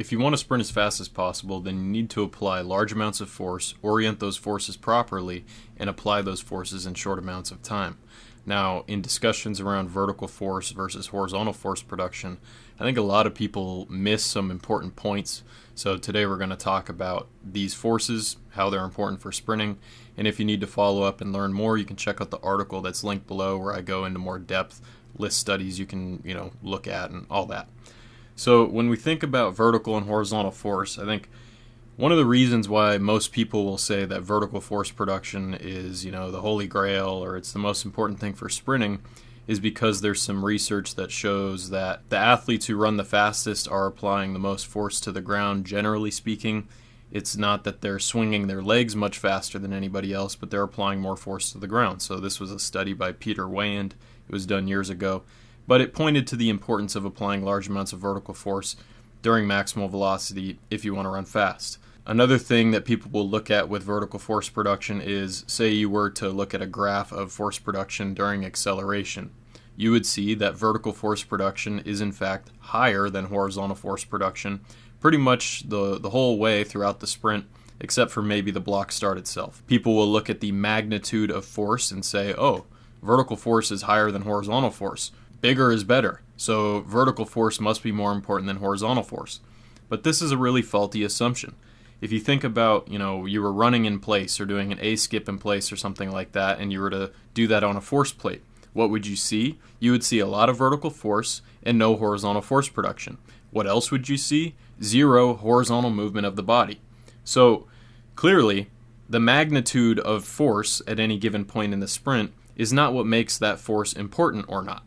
if you want to sprint as fast as possible, then you need to apply large amounts of force, orient those forces properly, and apply those forces in short amounts of time. Now, in discussions around vertical force versus horizontal force production, I think a lot of people miss some important points. So today we're going to talk about these forces, how they're important for sprinting, and if you need to follow up and learn more, you can check out the article that's linked below where I go into more depth, list studies you can, look at and all that. So when we think about vertical and horizontal force, I think one of the reasons why most people will say that vertical force production is, the holy grail or it's the most important thing for sprinting is because there's some research that shows that the athletes who run the fastest are applying the most force to the ground, generally speaking. It's not that they're swinging their legs much faster than anybody else, but they're applying more force to the ground. So this was a study by Peter Weyand. It was done years ago. But it pointed to the importance of applying large amounts of vertical force during maximal velocity if you want to run fast. Another thing that people will look at with vertical force production is, say you were to look at a graph of force production during acceleration. You would see that vertical force production is in fact higher than horizontal force production pretty much the whole way throughout the sprint, except for maybe the block start itself. People will look at the magnitude of force and say, oh, vertical force is higher than horizontal force. Bigger is better, so vertical force must be more important than horizontal force. But this is a really faulty assumption. If you think about, you were running in place or doing an A-skip in place or something like that, and you were to do that on a force plate, what would you see? You would see a lot of vertical force and no horizontal force production. What else would you see? Zero horizontal movement of the body. So clearly, the magnitude of force at any given point in the sprint is not what makes that force important or not.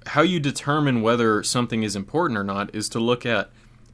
How you determine whether something is important or not is to look at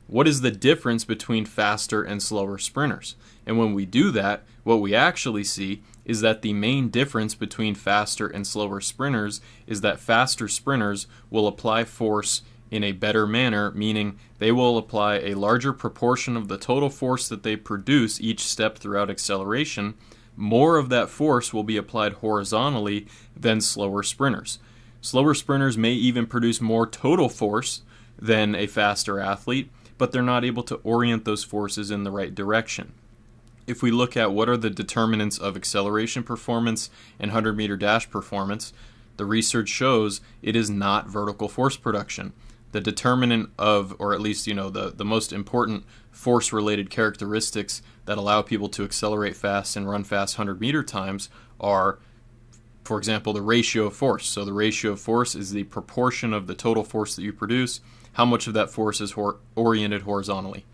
what is the difference between faster and slower sprinters. And when we do that, what we actually see is that the main difference between faster and slower sprinters is that faster sprinters will apply force in a better manner, meaning they will apply a larger proportion of the total force that they produce each step throughout acceleration. More of that force will be applied horizontally than slower sprinters. Slower sprinters may even produce more total force than a faster athlete, but they're not able to orient those forces in the right direction. If we look at what are the determinants of acceleration performance and 100-meter dash performance, the research shows it is not vertical force production. The determinant of, or at least, the most important force-related characteristics that allow people to accelerate fast and run fast 100-meter times are, for example, the ratio of force. So the ratio of force is the proportion of the total force that you produce, how much of that force is oriented horizontally.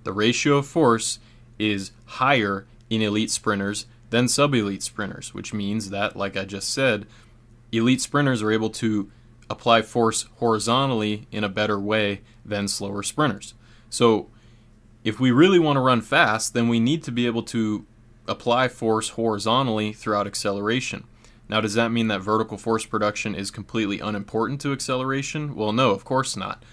The ratio of force is higher in elite sprinters than sub-elite sprinters, which means that, like I just said, elite sprinters are able to apply force horizontally in a better way than slower sprinters. So if we really want to run fast, then we need to be able to apply force horizontally throughout acceleration. Now, does that mean that vertical force production is completely unimportant to acceleration? Well, no, of course not.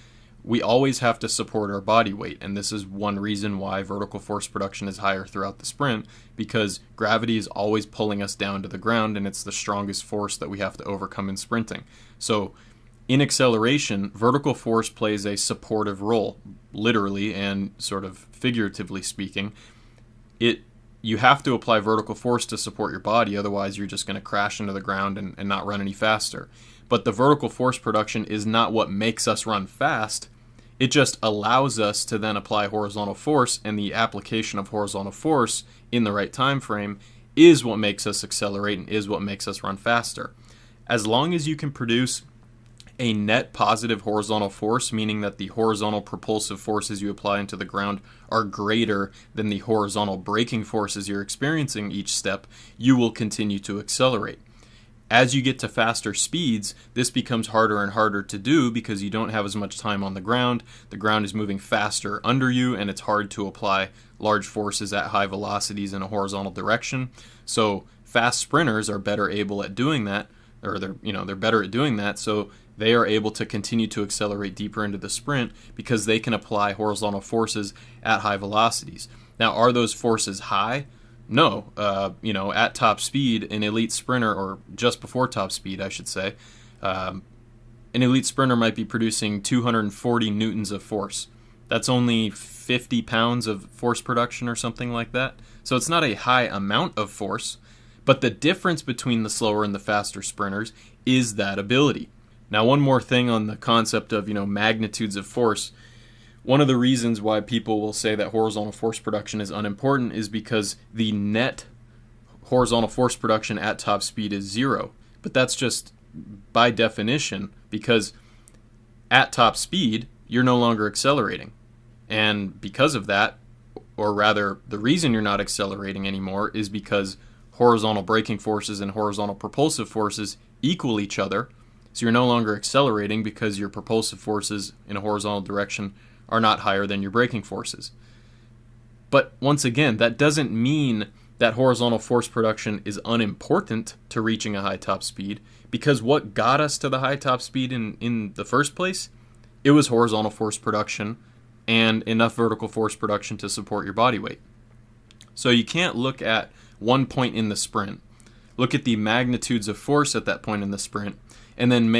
We always have to support our body weight, and this is one reason why vertical force production is higher throughout the sprint, because gravity is always pulling us down to the ground, and it's the strongest force that we have to overcome in sprinting. So in acceleration, vertical force plays a supportive role, literally and sort of figuratively speaking. You have to apply vertical force to support your body, otherwise you're just going to crash into the ground and not run any faster. But the vertical force production is not what makes us run fast. It just allows us to then apply horizontal force, and the application of horizontal force in the right time frame is what makes us accelerate and is what makes us run faster. As long as you can produce a net positive horizontal force, meaning that the horizontal propulsive forces you apply into the ground are greater than the horizontal braking forces you're experiencing each step, you will continue to accelerate. As you get to faster speeds, this becomes harder and harder to do because you don't have as much time on the ground is moving faster under you, and it's hard to apply large forces at high velocities in a horizontal direction. So fast sprinters are better able at doing that, or they're better at doing that, so they are able to continue to accelerate deeper into the sprint because they can apply horizontal forces at high velocities. Now, are those forces high? No. At top speed, an elite sprinter, or just before top speed, I should say, an elite sprinter might be producing 240 newtons of force. That's only 50 pounds of force production or something like that. So it's not a high amount of force, but the difference between the slower and the faster sprinters is that ability. Now, one more thing on the concept of, magnitudes of force. One of the reasons why people will say that horizontal force production is unimportant is because the net horizontal force production at top speed is zero. But that's just by definition, because at top speed, you're no longer accelerating. And because of that, or rather, the reason you're not accelerating anymore is because horizontal braking forces and horizontal propulsive forces equal each other. So you're no longer accelerating because your propulsive forces in a horizontal direction are not higher than your braking forces. But once again, that doesn't mean that horizontal force production is unimportant to reaching a high top speed, because what got us to the high top speed in the first place, it was horizontal force production and enough vertical force production to support your body weight. So you can't look at one point in the sprint, look at the magnitudes of force at that point in the sprint, and then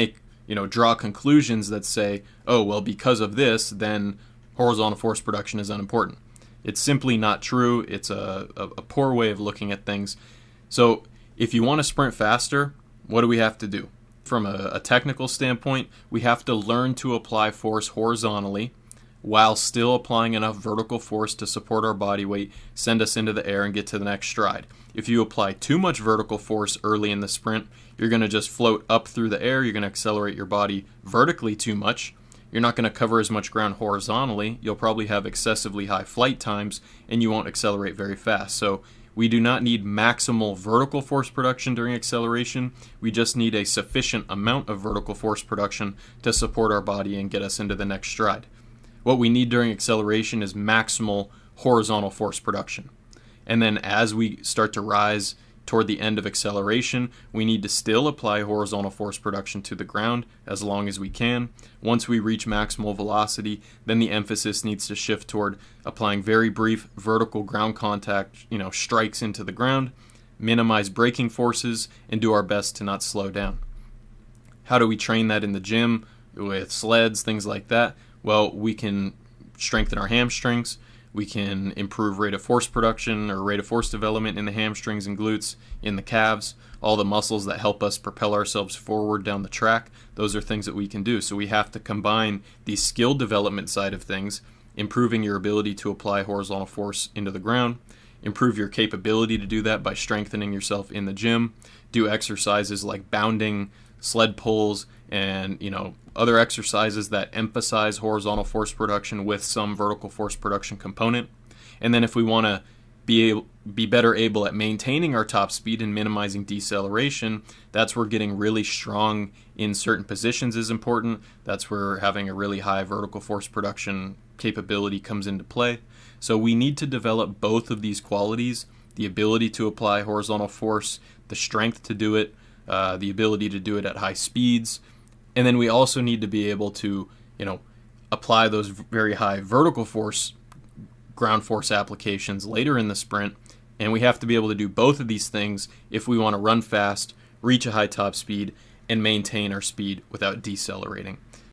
draw conclusions that say, oh, well, because of this, then horizontal force production is unimportant. It's simply not true. It's a poor way of looking at things. So if you want to sprint faster, what do we have to do? From a technical standpoint, we have to learn to apply force horizontally while still applying enough vertical force to support our body weight, send us into the air, and get to the next stride. If you apply too much vertical force early in the sprint, you're going to just float up through the air. You're going to accelerate your body vertically too much. You're not going to cover as much ground horizontally. You'll probably have excessively high flight times, and you won't accelerate very fast. So we do not need maximal vertical force production during acceleration. We just need a sufficient amount of vertical force production to support our body and get us into the next stride. What we need during acceleration is maximal horizontal force production. And then as we start to rise toward the end of acceleration, we need to still apply horizontal force production to the ground as long as we can. Once we reach maximal velocity, then the emphasis needs to shift toward applying very brief vertical ground contact, strikes into the ground, minimize braking forces, and do our best to not slow down. How do we train that in the gym with sleds, things like that? Well, we can strengthen our hamstrings. We can improve rate of force production or rate of force development in the hamstrings and glutes, in the calves, all the muscles that help us propel ourselves forward down the track. Those are things that we can do. So we have to combine the skill development side of things, improving your ability to apply horizontal force into the ground, improve your capability to do that by strengthening yourself in the gym, do exercises like bounding, sled pulls, and other exercises that emphasize horizontal force production with some vertical force production component. And then if we want to be better able at maintaining our top speed and minimizing deceleration, that's where getting really strong in certain positions is important. That's where having a really high vertical force production capability comes into play. So we need to develop both of these qualities, the ability to apply horizontal force, the strength to do it, the ability to do it at high speeds. And then we also need to be able to, apply those very high vertical force, ground force applications later in the sprint. And we have to be able to do both of these things if we want to run fast, reach a high top speed, and maintain our speed without decelerating.